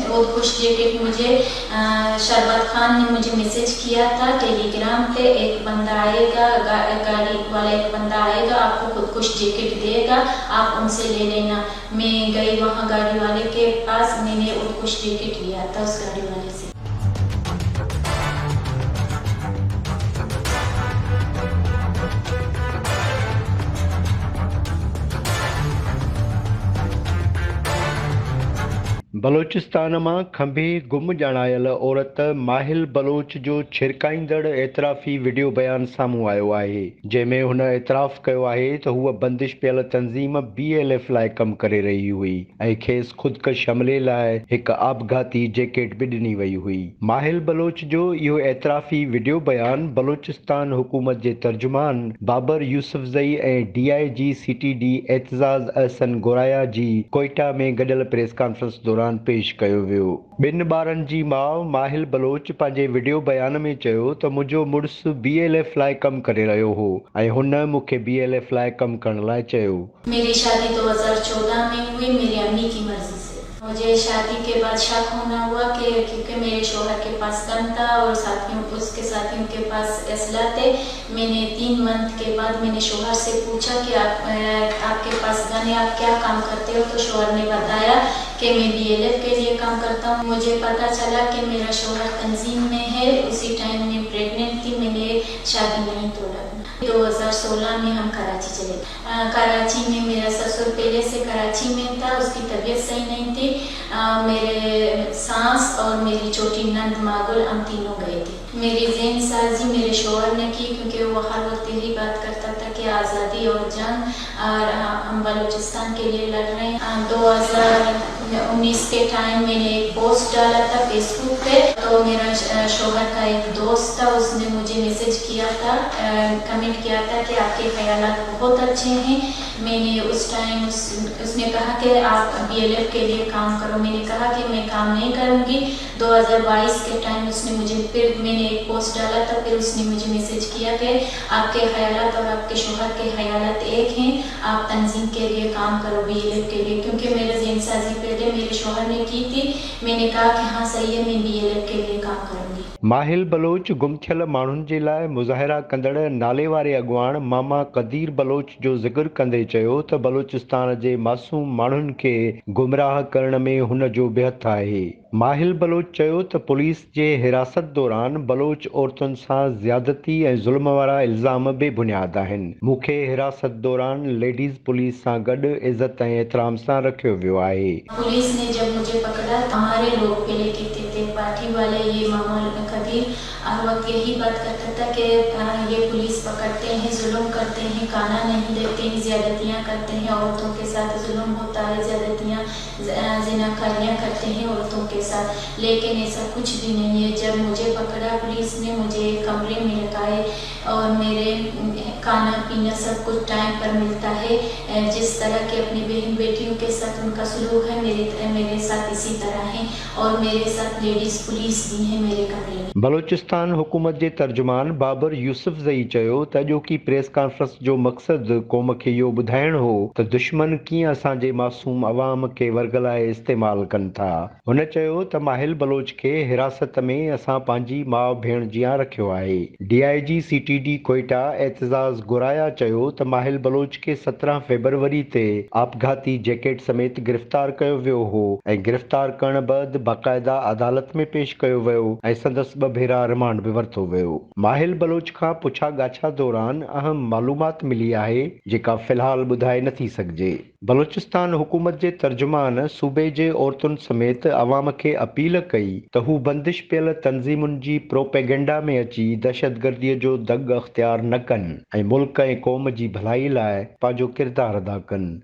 खुश जैकेट मुझे शरबत खान ने मुझे मैसेज किया था टेलीग्राम पे। एक बंदा आएगा, गाड़ी वाला एक बंदा आएगा, आपको खुद खुश जैकेट देगा, आप उनसे ले लेना। मैं गई वहाँ गाड़ी वाले के पास, मैंने खुद खुश जैकेट लिया था उस गाड़ी वाले से। बलोचिस्तान में खंभे गुम ॼाणायल औरत माहिल बलोच जो छिरकाईंदड़ एतराफ़ी वीडियो बयान साम्हूं आयो आहे, जंहिंमें हुन एतराफ़ कयो आहे त हूअ बंदिश पियल तंज़ीम BLF लाइ कमु करे रही हुई ऐं खेसि ख़ुदकश हमले लाइ हिकु आपघाती जैकेट बि ॾिनी वई हुई। माहिल बलोच जो इहो एतराफ़ी वीडियो बयान बलोचिस्तान हुकूमत जे तर्जुमान बाबर यूसुफज़ई ऐं DIG CTD एतज़ाज़ अहसन गोराया जी कोयटा में गॾियल प्रेस कॉन्फ्रेंस दौरान पेश कयो वियो। ॿिनि ॿारनि जी माउ माहिल बलोच पंहिंजे वीडियो बयान में चयो त मुंहिंजो मुड़ुसु BLF लाइ कमु करे रहियो हो ऐं हुन मूंखे BLF लाइ कमु करण लाइ चयो। मेरी शादी 2014 में हुई मेरी अम्मी की मर्जी से। मुझे शादी के बाद शक होना हुआ कि क्योंकि मेरे शोहर के पास गन था और उसके साथियों के पास असला थे। मैंने 3 मंथ के बाद मैंने शोहर से पूछा कि आपके पास गन है, आप क्या काम करते हो? तो शोहर ने बताया कि मैं BLF के लिए काम करता हूँ। मुझे पता चला कि मेरा शोहर तंजीम में है। उसी टाइम में प्रेग्नेंट थी, मैंने शादी नहीं तोड़ा। 2016 में हम कराची चले। कराची में मेरा ससुर पहले से कराची में था, उसकी तबीयत सही नहीं थी। मेरे सास और मेरी छोटी नंद मागुल हम तीनों गए थे। मेरी ज़हन साजी मेरे शोहर ने की, क्योंकि वो हर वक्त यही बात करता था कि आज़ादी और जंग और हम बलूचिस्तान के लिए लड़ रहे हैं। 2019 के टाइम मैंने एक पोस्ट डाला था फेसबुक पे, तो मेरा शोहर का एक दोस्त था, उसने मुझे मैसेज किया था, कमेंट किया था कि आपके ख्यालात बहुत अच्छे हैं। मैंने उस टाइम उसने कहा कि आप BLF के लिए काम करो। मैंने कहा कि मैं काम नहीं करूँगी। 2022 के टाइम उसने मुझे फिर मैंने एक पोस्ट डाला था, फिर उसने मुझे मैसेज किया कि आपके ख्यालात और आपके शोहर के ख्यालात एक हैं, आप तंजीम के लिए काम करो BLF के लिए। क्योंकि मेरे ज़हन साजी पहले मेरे शोहर ने की थी, मैंने कहा कि हाँ सही है, मैं BLF के लिए काम करूँगी। माहिल बलोच गुम थियल माण्हुनि जे लाइ मुज़ाहिरा कंदड़ नाले वारे अॻुवाण मामा कदीर बलोच जो ज़िक्र कंदे चयो त बलोचिस्तान जे मासूम माण्हुनि खे गुमराह करण में हुन जो बि हथु आहे। माहिल बलोच चयो त पुलिस जे हिरासत दौरान बलोच औरतुनि सां ज़्यादती ऐं ज़ुल्म वारा इल्ज़ाम बेबुनियाद आहिनि। मूंखे हिरासत दौरान लेडीज़ पुलिस सां गॾु इज़त ऐं एहतराम सां रखियो वियो आहे। पुलिस ने जब मुझे पकड़ा, हमारे लोग पहले कहते थे पार्टी वाले, ये मामा कबीर हर वक्त यही बात करता था कि ये पुलिस पकड़ते हैं, जुल्म करते हैं, खाना नहीं देते हैं, ज्यादतियाँ करते हैं, औरतों के साथ जुल्म होता है, ज्यादतियाँ ज़िनाकारियाँ करते हैं औरतों के साथ। लेकिन ऐसा कुछ भी नहीं है। जब मुझे पकड़ा पुलिस ने, मुझे कमरे में लगाए और मेरे खाना पीना सब कुछ टाइम पर मिलता है। जिस तरह के अपनी बहन बेटियों के साथ उनका सलूक है, मेरे साथ इसी तरह है। और मेरे साथ लेडीज़ पुलिस भी है मेरे कमरे में। बलोचिस्तान हुकूमत जे तर्जुमान बाबर यूसुफज़ई चयो त अॼोकी प्रेस कॉन्फ्रेंस जो मक़सदु क़ौम खे इहो ॿुधाइणु हो त दुश्मन कीअं असांजे मासूम अवाम खे वर्ग लाइ इस्तेमालु कनि था। हुन चयो त माहिल बलोच खे हिरासत में असां पंहिंजी माउ भेण जियां रखियो आहे। DIG CTD कोयटा एतज़ाज़ गोराया चयो त माहिल बलोच खे 17 फरवरी ते आपघाती जैकेट समेत गिरफ़्तार कयो वियो हो ऐं गिरफ़्तार करण बैदि बाक़ायदा अदालत में पेश कयो वियो ऐं संदसि 2 भेरा रिमांड बि वरितो वियो। माहिल बलोच खां पुछा ॻाछा दौरान अहम मालूमात मिली आहे जेका फ़िलहाल ॿुधाए नथी सघिजे। बलोचिस्तान हुकूमत जे तर्जुमान सूबे जे औरतुनि समेत अवाम खे अपील कई त हू बंदिश पियल तंज़ीमुनि जी प्रोपेगेंडा में अची दहशतगर्दीअ जो दग अख़्तियार न कनि ऐं मुल्क ऐं क़ौम जी भलाई लाइ पंहिंजो किरदारु अदा कनि।